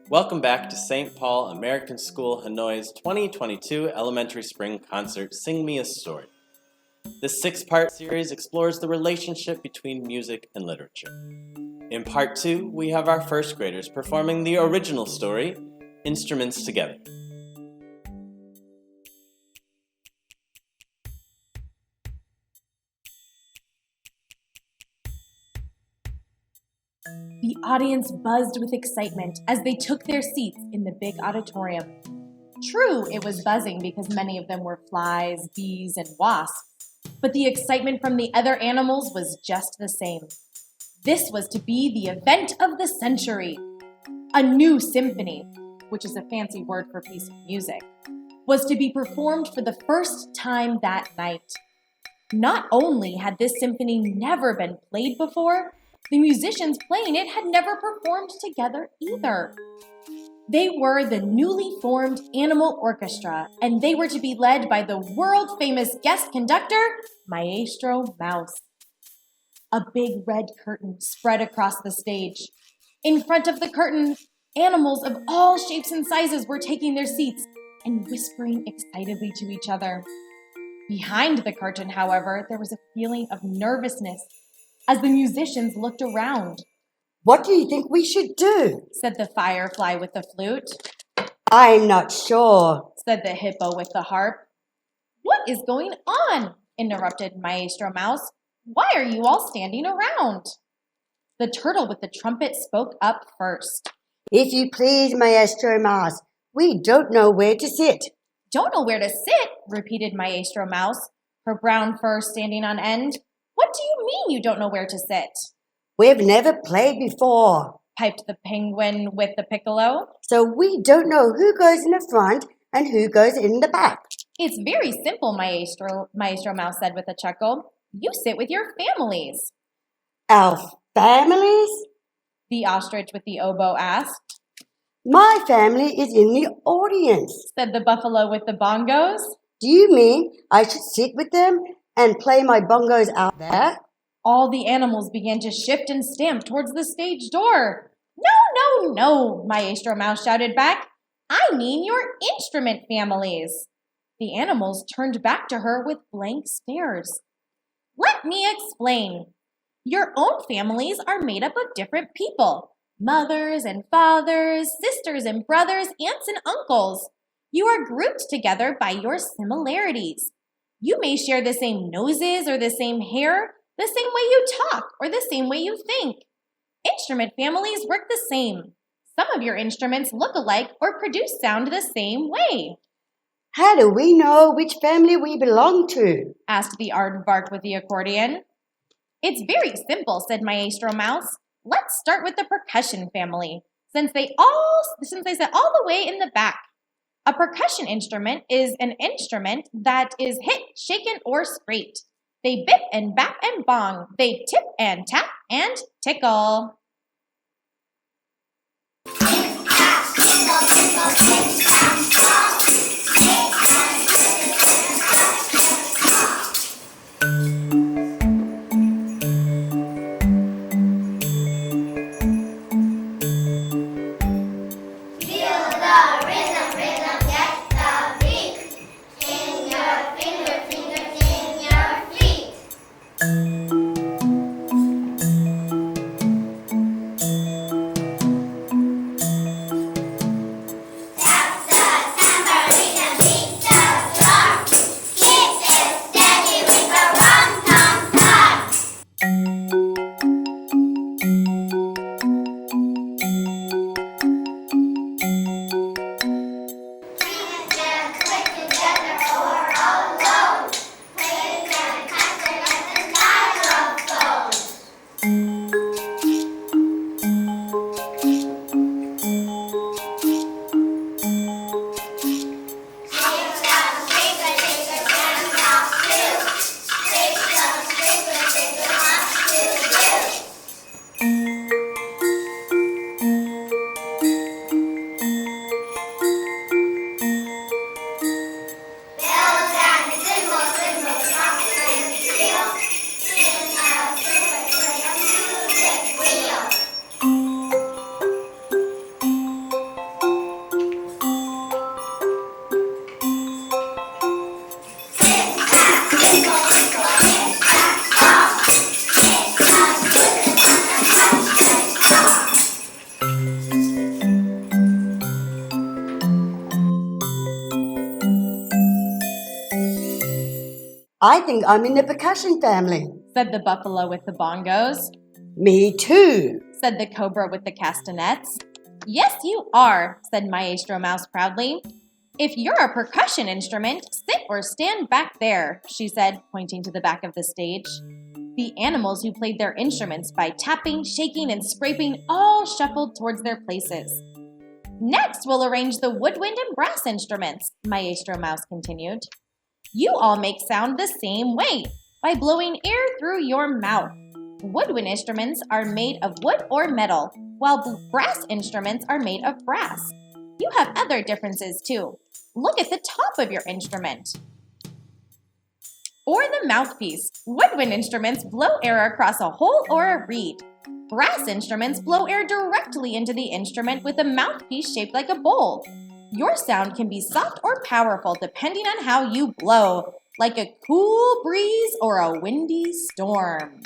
Welcome back to St. Paul American School Hanoi's 2022 Elementary Spring Concert Sing Me a Story. This 6-part series explores the relationship between music and literature. In part 2, we have our first graders performing the original story, Instruments Together. The audience buzzed with excitement as they took their seats in the big auditorium. True, it was buzzing because many of them were flies, bees, and wasps, but the excitement from the other animals was just the same. This was to be the event of the century. A new symphony, which is a fancy word for piece of music, was to be performed for the first time that night. Not only had this symphony never been played before, the musicians playing it had never performed together either. They were the newly formed Animal Orchestra, and they were to be led by the world-famous guest conductor, Maestro Mouse. A big red curtain spread across the stage. In front of the curtain, animals of all shapes and sizes were taking their seats and whispering excitedly to each other. Behind the curtain, however, there was a feeling of nervousness as the musicians looked around. "What do you think we should do?" said the firefly with the flute. "I'm not sure," said the hippo with the harp. "What is going on?" interrupted Maestro Mouse. "Why are you all standing around?" The turtle with the trumpet spoke up first. "If you please, Maestro Mouse, we don't know where to sit." "Don't know where to sit?" repeated Maestro Mouse, her brown fur standing on end. "What do you mean you don't know where to sit?" "We've never played before," piped the penguin with the piccolo. "so we don't know who goes in the front and who goes in the back." "It's very simple, Maestro Mouse said with a chuckle. "You sit with your families." "Our families?" the ostrich with the oboe asked. "My family is in the audience," said the buffalo with the bongos. "Do you mean I should sit with them and play my bongos out there?" All the animals began to shift and stamp towards the stage door. No, Maestro Mouse shouted back. "I mean your instrument families." The animals turned back to her with blank stares. "Let me explain. Your own families are made up of different people. Mothers and fathers, sisters and brothers, aunts and uncles. You are grouped together by your similarities. You may share the same noses or the same hair, the same way you talk, or the same way you think. Instrument families work the same. Some of your instruments look alike or produce sound the same way." "How do we know which family we belong to?" asked the aardvark with the accordion. "It's very simple," said Maestro Mouse. "Let's start with the percussion family, since they sit all the way in the back. A percussion instrument is an instrument that is hit, shaken, or scraped. They bip and bap and bong. They tip and tap and tickle." think I'm in the percussion family. said the buffalo with the bongos. Me too, said the cobra with the castanets. Yes, you are, said Maestro Mouse proudly. If you're a percussion instrument, sit or stand back there, she said, pointing to the back of the stage. The animals who played their instruments by tapping, shaking, and scraping all shuffled towards their places. Next, we'll arrange the woodwind and brass instruments, Maestro Mouse continued. You all make sound the same way, by blowing air through your mouth. Woodwind instruments are made of wood or metal, while brass instruments are made of brass. You have other differences too. Look at the top of your instrument. Or the mouthpiece. Woodwind instruments blow air across a hole or a reed. Brass instruments blow air directly into the instrument with a mouthpiece shaped like a bowl. Your sound can be soft or powerful depending on how you blow, like a cool breeze or a windy storm.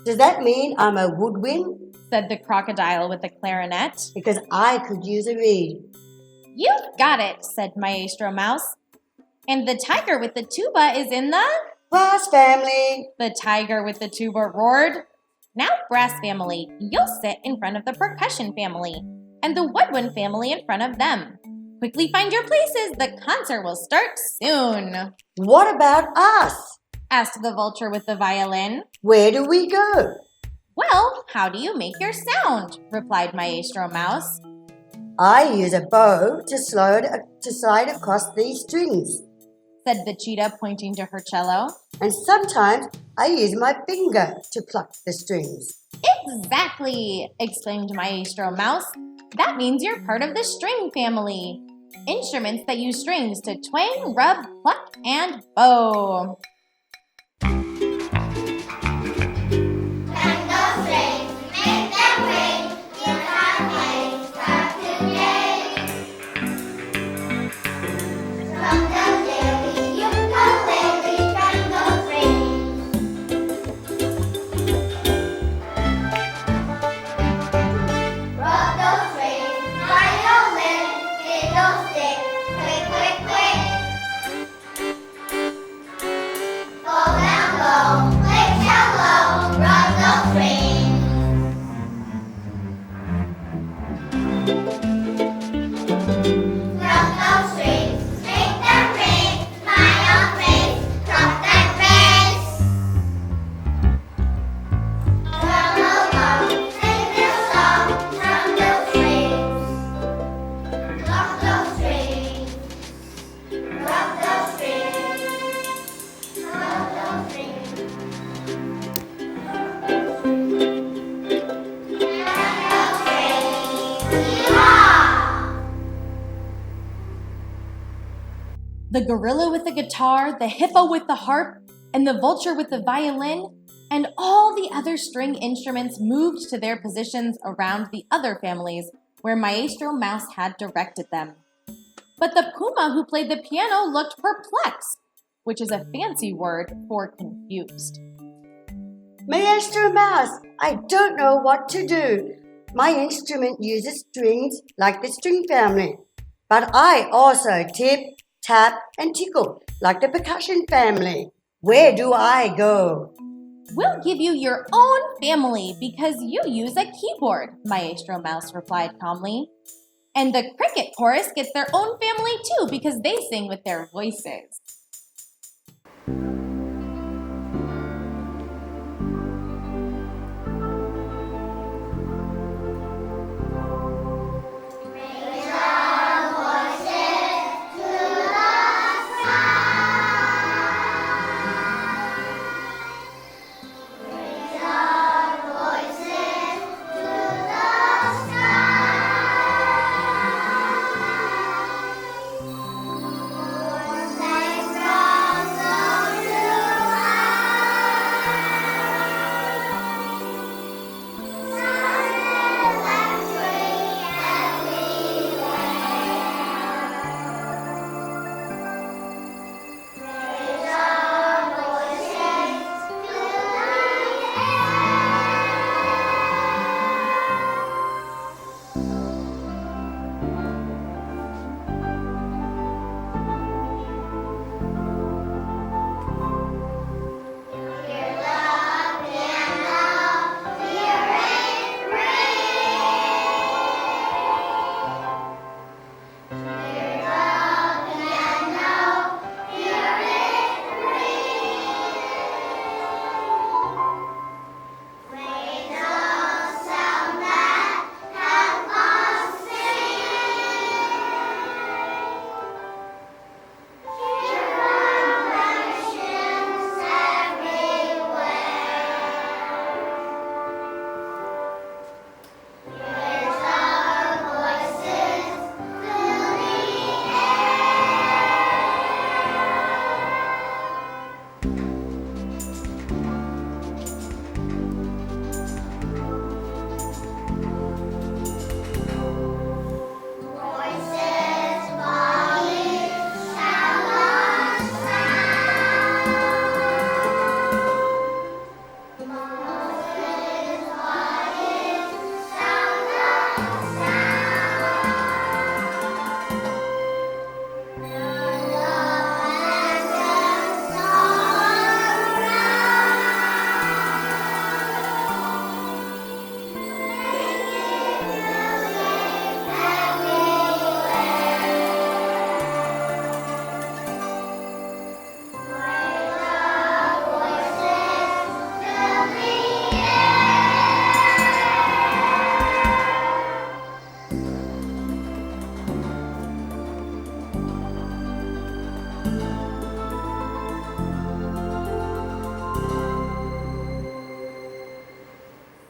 Does that mean I'm a woodwind? said the crocodile with the clarinet. Because I could use a reed. You've got it, said Maestro Mouse. And the tiger with the tuba is in the... Brass family. The tiger with the tuba roared. Now, brass family, you'll sit in front of the percussion family, and the woodwind family in front of them. Quickly find your places, the concert will start soon. What about us? asked the vulture with the violin. Where do we go? Well, how do you make your sound? replied Maestro Mouse. I use a bow to slide across these strings. said the cheetah, pointing to her cello. And sometimes I use my finger to pluck the strings. Exactly, exclaimed Maestro Mouse. That means you're part of the string family. Instruments that use strings to twang, rub, pluck, and bow. The gorilla with the guitar, the hippo with the harp, and the vulture with the violin, and all the other string instruments moved to their positions around the other families where Maestro Mouse had directed them. But the puma who played the piano looked perplexed, which is a fancy word for confused. Maestro Mouse, I don't know what to do. My instrument uses strings like the string family, but I also tip, tap, and tickle like the percussion family. Where do I go? We'll give you your own family because you use a keyboard, Maestro Mouse replied calmly. And the cricket chorus gets their own family too because they sing with their voices.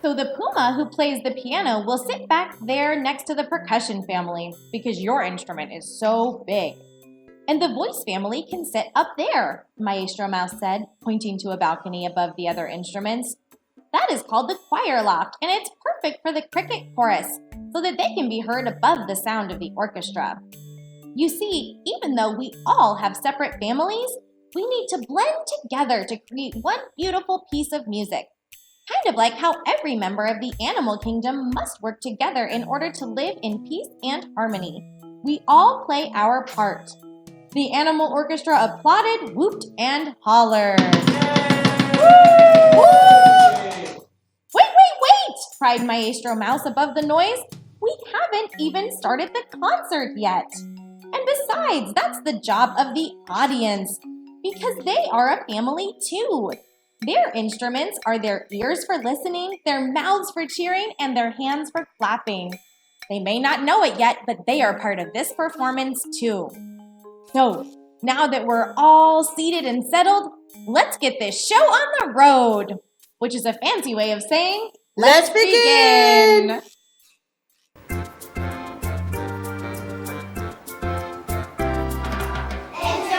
So the puma who plays the piano will sit back there next to the percussion family because your instrument is so big. And the voice family can sit up there, Maestro Mouse said, pointing to a balcony above the other instruments. That is called the choir loft, and it's perfect for the cricket chorus so that they can be heard above the sound of the orchestra. You see, even though we all have separate families, we need to blend together to create one beautiful piece of music. Kind of like how every member of the animal kingdom must work together in order to live in peace and harmony. We all play our part. The animal orchestra applauded, whooped, and hollered. Woo! Wait! Cried Maestro Mouse above the noise. We haven't even started the concert yet. And besides, that's the job of the audience, because they are a family too. Their instruments are their ears for listening, their mouths for cheering, and their hands for clapping. They may not know it yet, but they are part of this performance too. So, now that we're all seated and settled, let's get this show on the road, which is a fancy way of saying, let's begin! Enjoy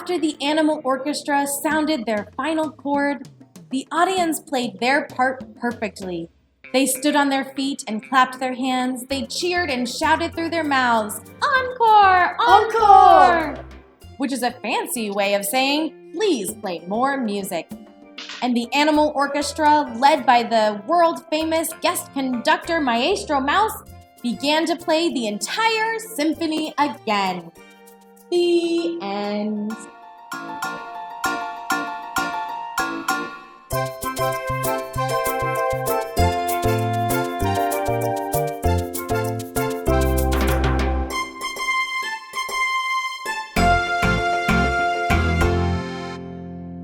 after the animal orchestra sounded their final chord, the audience played their part perfectly. They stood on their feet and clapped their hands. They cheered and shouted through their mouths, "Encore! Encore!" which is a fancy way of saying, "Please play more music." And the animal orchestra, led by the world-famous guest conductor Maestro Mouse, began to play the entire symphony again.